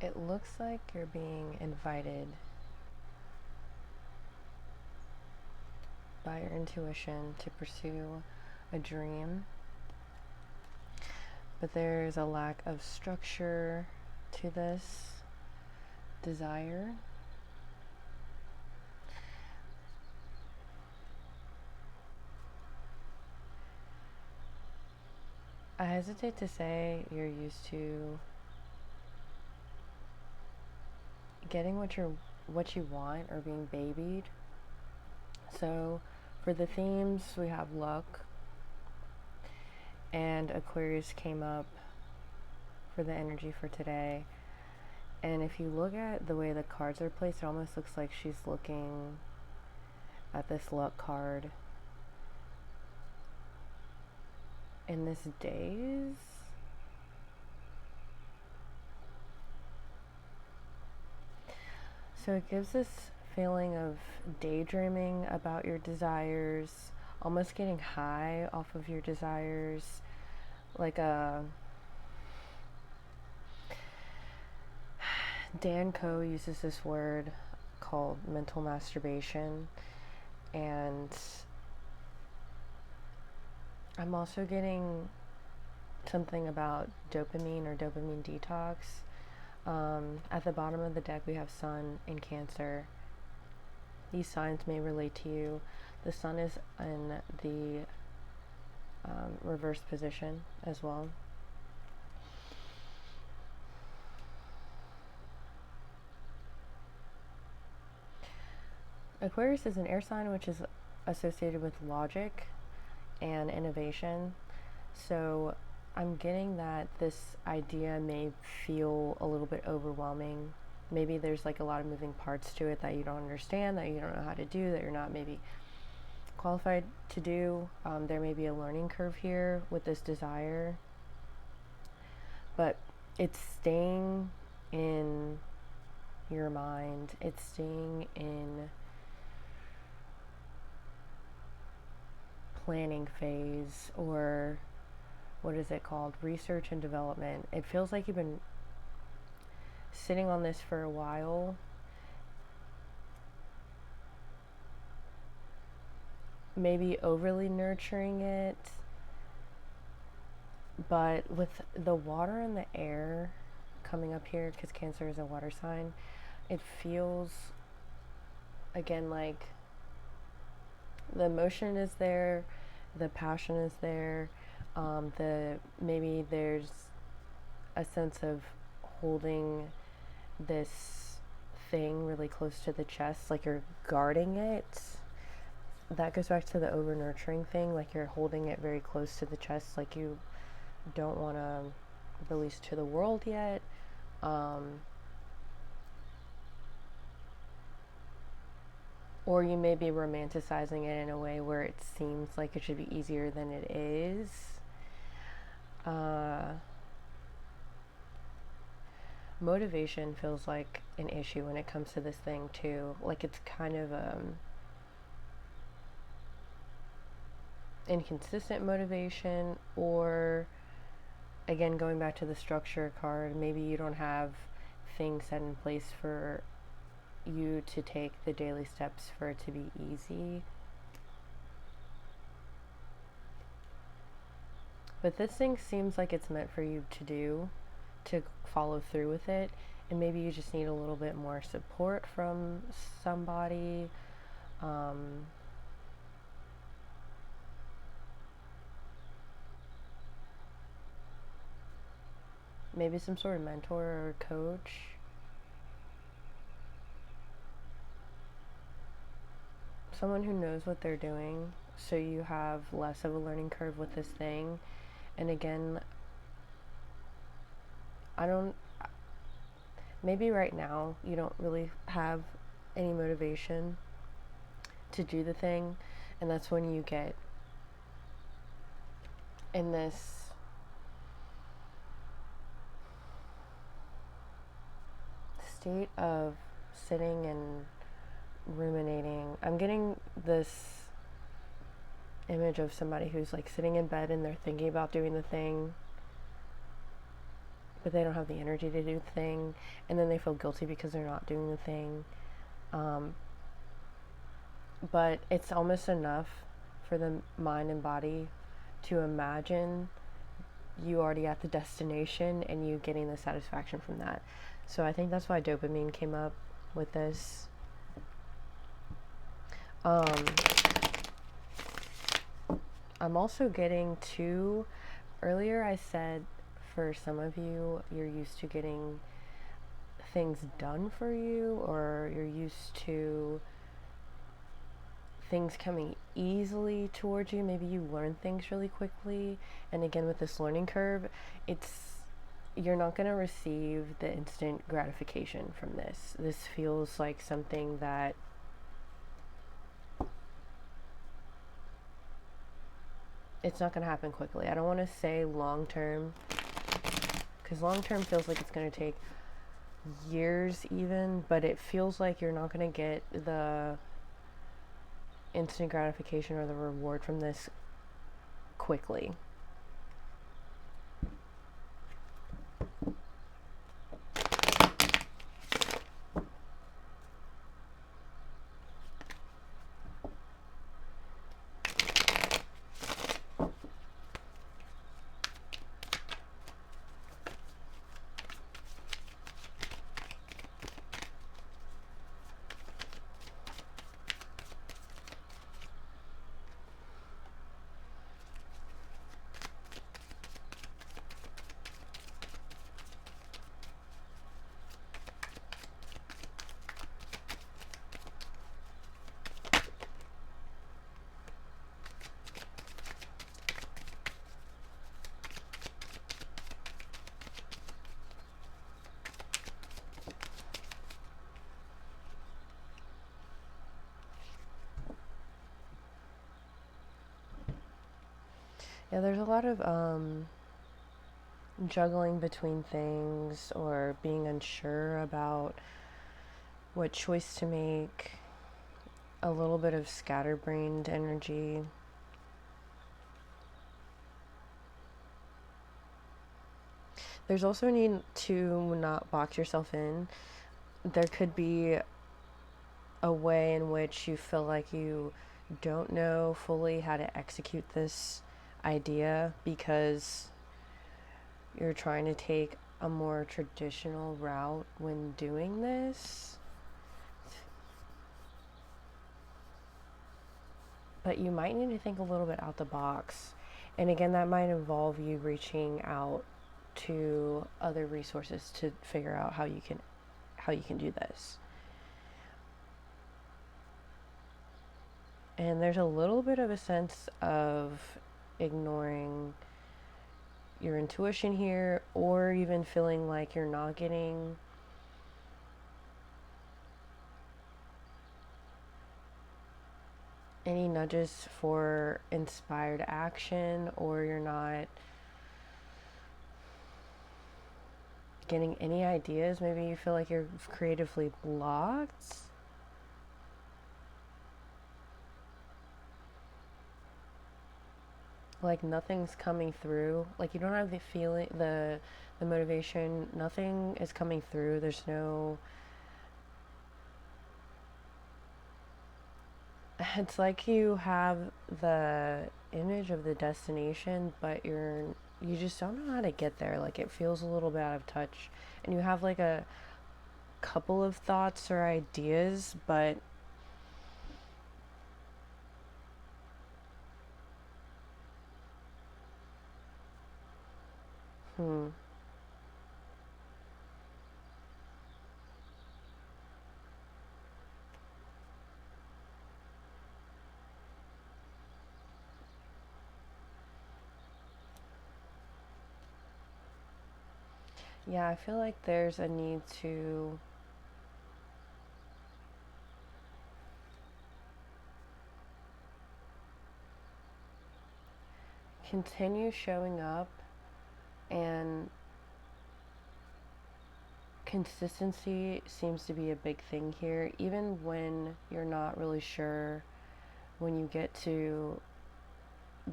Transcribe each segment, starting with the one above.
It looks like you're being invited by your intuition to pursue a dream, but there's a lack of structure to this desire. I hesitate to say you're used to getting what you want or being babied. So for the themes, we have luck, and Aquarius came up for the energy for today. And if you look at the way the cards are placed, it almost looks like she's looking at this luck card in this daze. So it gives this feeling of daydreaming about your desires, almost getting high off of your desires, like a Dan Coe uses this word called mental masturbation, and I'm also getting something about dopamine or dopamine detox. At the bottom of the deck, we have Sun in Cancer. These signs may relate to you. The Sun is in the reverse position as well. Aquarius is an air sign, which is associated with logic and innovation. So I'm getting that this idea may feel a little bit overwhelming. Maybe there's like a lot of moving parts to it that you don't understand, that you don't know how to do, that you're not maybe qualified to do. There may be a learning curve here with this desire, but it's staying in your mind, it's staying in planning phase, or what is it called? Research and development. It feels like you've been sitting on this for a while. Maybe overly nurturing it, but with the water and the air coming up here, because Cancer is a water sign, it feels again like the emotion is there, the passion is there, maybe there's a sense of holding this thing really close to the chest, like you're guarding it. That goes back to the over nurturing thing, like you're holding it very close to the chest, like you don't want to release to the world yet. Or you may be romanticizing it in a way where it seems like it should be easier than it is. Motivation feels like an issue when it comes to this thing too. Like it's kind of inconsistent motivation, or again going back to the structure card, maybe you don't have things set in place for you to take the daily steps for it to be easy. But this thing seems like it's meant for you to do, to follow through with it, and maybe you just need a little bit more support from somebody. Maybe some sort of mentor or coach. Someone who knows what they're doing, so you have less of a learning curve with this thing. And again, I don't, maybe right now you don't really have any motivation to do the thing, and that's when you get in this state of sitting and ruminating. I'm getting this image of somebody who's like sitting in bed and they're thinking about doing the thing, but they don't have the energy to do the thing, and then they feel guilty because they're not doing the thing. Um, but it's almost enough for the mind and body to imagine you already at the destination and you getting the satisfaction from that. So I think that's why dopamine came up with this. Um, I'm also getting to, earlier I said for some of you, you're used to getting things done for you, or you're used to things coming easily towards you. Maybe you learn things really quickly. And again, with this learning curve, you're not going to receive the instant gratification from this. This feels like something that it's not going to happen quickly. I don't want to say long term, because long term feels like it's going to take years even, but it feels like you're not going to get the instant gratification or the reward from this quickly. Yeah, there's a lot of juggling between things or being unsure about what choice to make, a little bit of scatterbrained energy. There's also a need to not box yourself in. There could be a way in which you feel like you don't know fully how to execute this idea because you're trying to take a more traditional route when doing this. But you might need to think a little bit out the box. And again, that might involve you reaching out to other resources to figure out how you can do this. And there's a little bit of a sense of ignoring your intuition here, or even feeling like you're not getting any nudges for inspired action, or you're not getting any ideas. Maybe you feel like you're creatively blocked. Like nothing's coming through. Like you don't have the feeling, the motivation. Nothing is coming through. There's no. It's like you have the image of the destination, but you just don't know how to get there. Like it feels a little bit out of touch, and you have like a couple of thoughts or ideas, but hmm. Yeah, I feel like there's a need to continue showing up, and consistency seems to be a big thing here, even when you're not really sure when you get to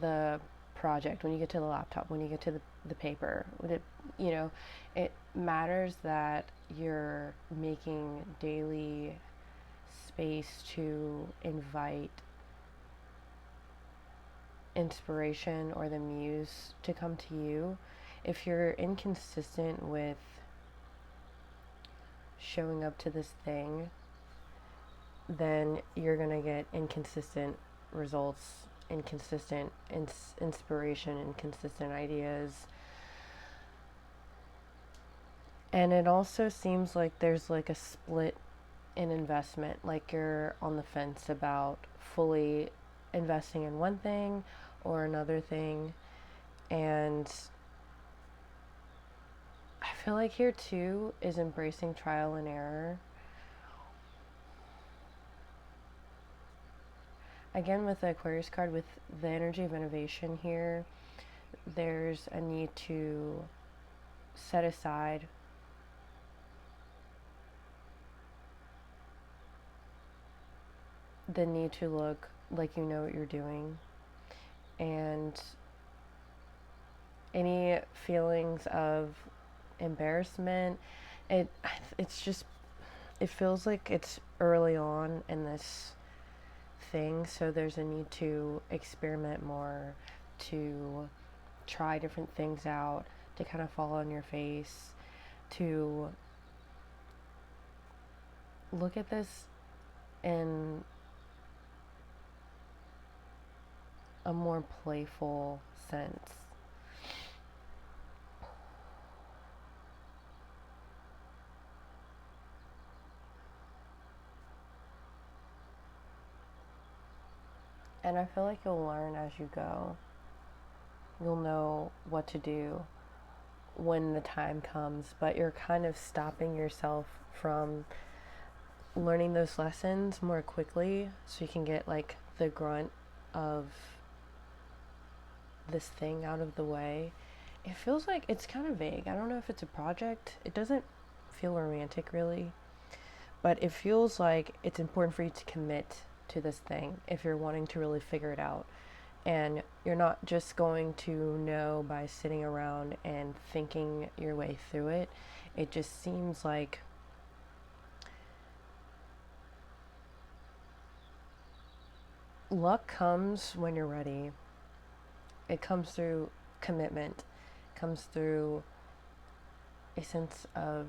the project, when you get to the laptop, when you get to the paper, it matters that you're making daily space to invite inspiration or the muse to come to you. If you're inconsistent with showing up to this thing, then you're going to get inconsistent results, inconsistent inspiration, inconsistent ideas. And it also seems like there's like a split in investment, like you're on the fence about fully investing in one thing or another thing. And I feel like here too is embracing trial and error. Again, with the Aquarius card, with the energy of innovation here, there's a need to set aside the need to look like you know what you're doing, and any feelings of embarrassment, it's just, it feels like it's early on in this thing, so there's a need to experiment more, to try different things out, to kind of fall on your face, to look at this in a more playful sense. And I feel like you'll learn as you go. You'll know what to do when the time comes, but you're kind of stopping yourself from learning those lessons more quickly so you can get like the grunt of this thing out of the way. It feels like it's kind of vague. I don't know if it's a project. It doesn't feel romantic really, but it feels like it's important for you to commit to this thing if you're wanting to really figure it out. And you're not just going to know by sitting around and thinking your way through it. It just seems like luck comes when you're ready. It comes through commitment, it comes through a sense of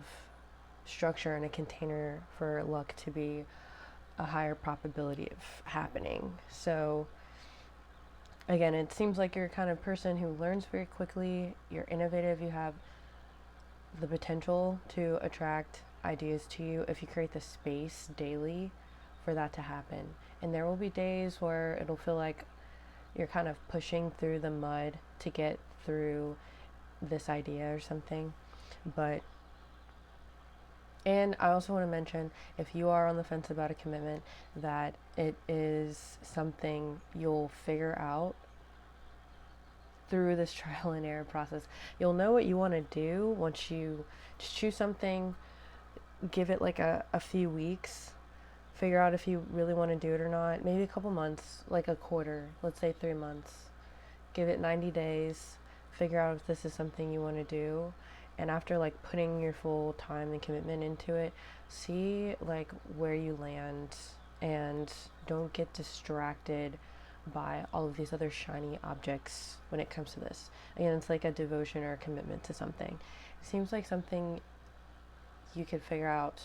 structure and a container for luck to be a higher probability of happening. So again, it seems like you're a kind of person who learns very quickly, you're innovative, you have the potential to attract ideas to you if you create the space daily for that to happen. And there will be days where it'll feel like you're kind of pushing through the mud to get through this idea or something. And I also want to mention, if you are on the fence about a commitment, that it is something you'll figure out through this trial and error process. You'll know what you want to do once you just choose something, give it like a few weeks, figure out if you really want to do it or not, maybe a couple months, like a quarter, let's say 3 months. Give it 90 days, figure out if this is something you want to do. And after like putting your full time and commitment into it, see like where you land, and don't get distracted by all of these other shiny objects when it comes to this. Again, it's like a devotion or a commitment to something. It seems like something you could figure out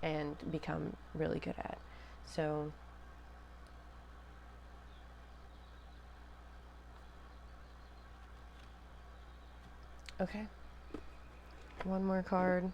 and become really good at. So okay, one more card.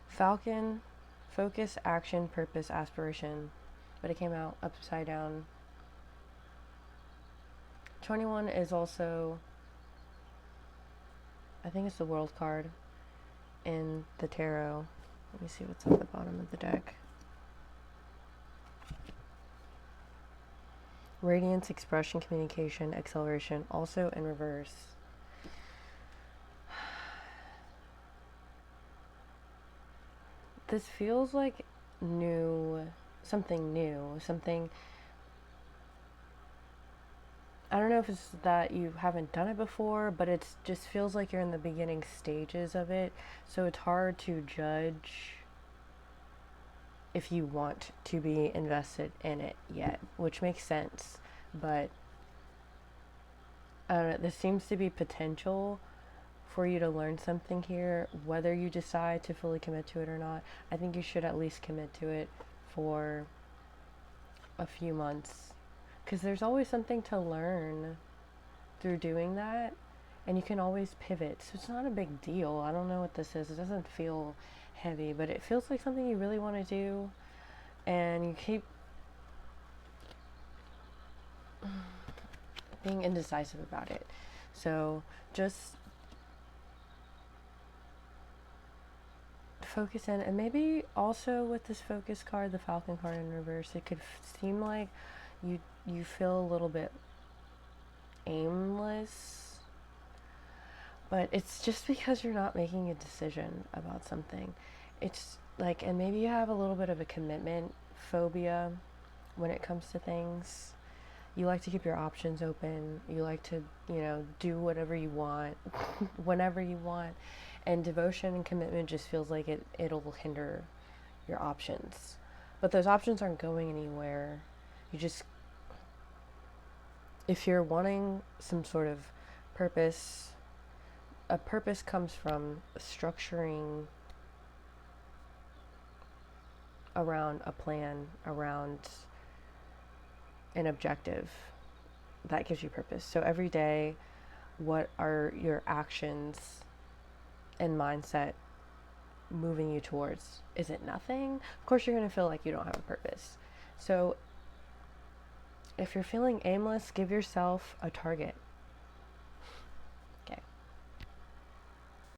Falcon, focus, action, purpose, aspiration. But it came out upside down. 21 is also, I think it's the world card in the tarot. Let me see what's at the bottom of the deck. Radiance, expression, communication, acceleration, also in reverse. This feels like something. I don't know if it's that you haven't done it before, but it just feels like you're in the beginning stages of it. So it's hard to judge if you want to be invested in it yet, which makes sense. But I don't know, there seems to be potential for you to learn something here, whether you decide to fully commit to it or not. I think you should at least commit to it for a few months, because there's always something to learn through doing that, and you can always pivot. So it's not a big deal. I don't know what this is. It doesn't feel heavy, but it feels like something you really want to do, and you keep being indecisive about it. So just focus in, and maybe also with this focus card, the Falcon card in reverse, it could seem like you feel a little bit aimless, but it's just because you're not making a decision about something. It's like, and maybe you have a little bit of a commitment phobia when it comes to things. You like to keep your options open. You like to, do whatever you want, whenever you want. And devotion and commitment just feels like it'll hinder your options. But those options aren't going anywhere. If you're wanting some sort of purpose, a purpose comes from structuring around a plan, around an objective that gives you purpose. So every day, what are your actions and mindset moving you towards? Is it nothing? Of course, you're going to feel like you don't have a purpose. So if you're feeling aimless, give yourself a target.